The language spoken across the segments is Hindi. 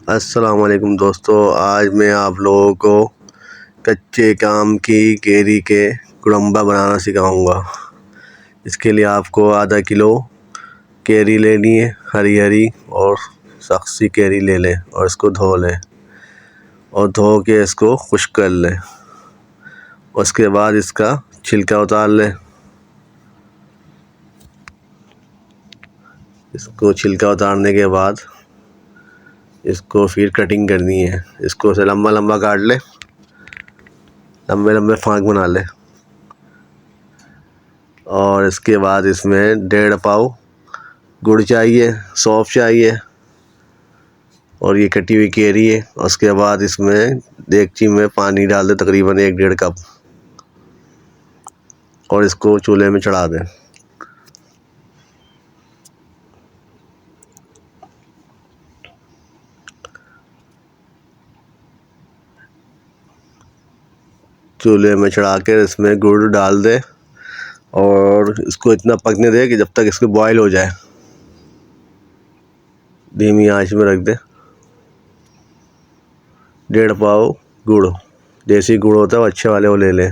अस्सलाम वालेकुम दोस्तों, आज मैं आप लोगों को कच्चे आम की कैरी के गुड़म्बा बनाना सिखाऊंगा। इसके लिए आपको आधा किलो कैरी लेनी है, हरी हरी और सख्त सी कैरी ले लें और इसको धो लें और धो के इसको खुश्क कर लें। उसके बाद इसका छिलका उतार लें। इसको छिलका उतारने के बाद इसको फिर कटिंग करनी है। इसको से लंबा लंबा काट ले, लंबे लंबे फाँक बना ले और इसके बाद इसमें 1.5 पाव गुड़ चाहिए, सौंफ चाहिए और ये कटी हुई कैरी है। उसके बाद इसमें देगची में पानी डाल दे तकरीबन 1-1.5 कप और इसको चूल्हे में चढ़ा दें। चूल्हे में चढ़ा कर इसमें गुड़ डाल दे और इसको इतना पकने दे कि जब तक इसको बॉयल हो जाए। धीमी आंच में रख दे। 1.5 पाव गुड़, देसी गुड़ होता है वो अच्छे वाले वो ले लें।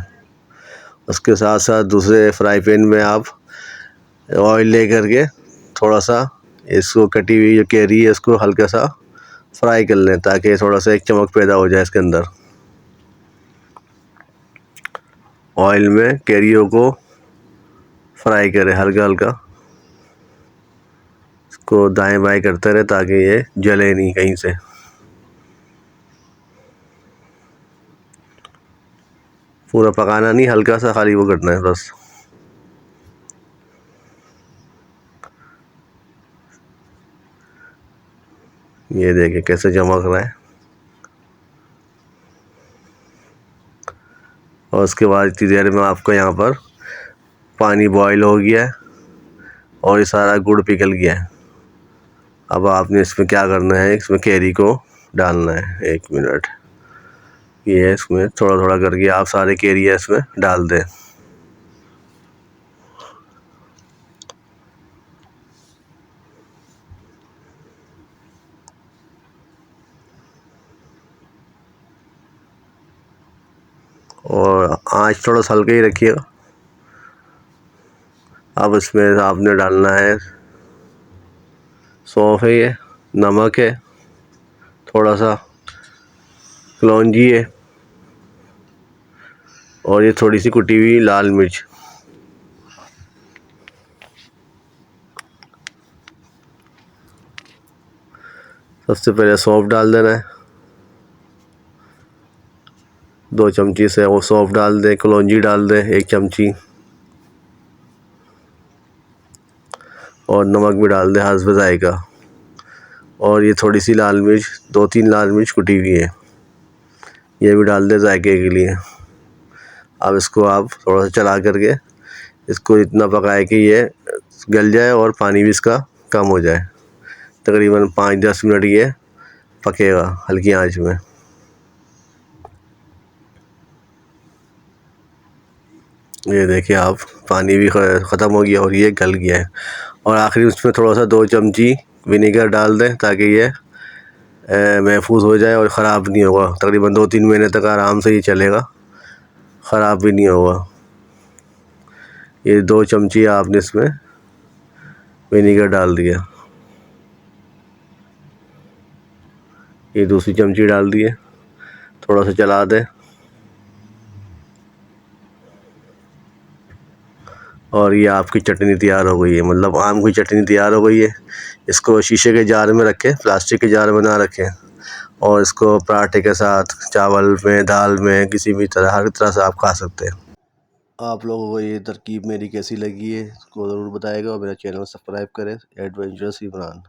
उसके साथ साथ दूसरे फ्राई पैन में आप ऑयल ले करके थोड़ा सा इसको कटी हुई जो कैरी है इसको हल्का सा फ्राई कर लें ताकि थोड़ा सा एक चमक पैदा हो जाए इसके अंदर। ऑयल में कैरियों को फ्राई करें हल्का हल्का, इसको दाएं बाएं करते रहे ताकि ये जले नहीं कहीं से। पूरा पकाना नहीं, हल्का सा खाली वो करना है बस। ये देखिए कैसे चमक रहा है। और उसके बाद इतनी देर में आपको यहाँ पर पानी बॉईल हो गया है और ये सारा गुड़ पिघल गया है। अब आपने इसमें क्या करना है, इसमें कैरी को डालना है। 1 मिनट, ये इसमें थोड़ा थोड़ा करके आप सारे कैरी इसमें डाल दें। और आंच थोड़ा सा हल्का ही रखिएगा। अब इसमें आपने डालना है सौंफ है, ये नमक है, थोड़ा सा कलौंजी है और ये थोड़ी सी कुटी हुई लाल मिर्च। सबसे पहले सौंफ डाल देना है, 2 चमची से वो सौंफ डाल दें। कलौंजी डाल दें 1 चमची और नमक भी डाल दें हस्ब जायका। और ये थोड़ी सी लाल मिर्च, 2-3 लाल मिर्च कुटी हुई है, ये भी डाल दें जायके के लिए। अब इसको आप थोड़ा सा चला करके इसको इतना पकाए कि ये गल जाए और पानी भी इसका कम हो जाए। तकरीबन 5-10 मिनट ये पकेगा हल्की आंच में। ये देखिए आप, पानी भी ख़त्म हो गया और ये गल गया है। और आखिरी उसमें थोड़ा सा 2 चमची विनेगर डाल दें ताकि ये महफूज हो जाए और ख़राब नहीं होगा। तकरीबन 2-3 महीने तक आराम से ही चलेगा, ख़राब भी नहीं होगा। ये 2 चमची आपने इसमें विनेगर डाल दिया, ये दूसरी चमची डाल दिए। थोड़ा सा चला दें और ये आपकी चटनी तैयार हो गई है, मतलब आम की चटनी तैयार हो गई है। इसको शीशे के जार में रखें, प्लास्टिक के जार में ना रखें और इसको पराठे के साथ, चावल में, दाल में, किसी भी तरह, हर तरह से आप खा सकते हैं। आप लोगों को ये तरकीब मेरी कैसी लगी है इसको ज़रूर बताएगा और मेरा चैनल सब्सक्राइब करें। एडवेंचरस इमरान।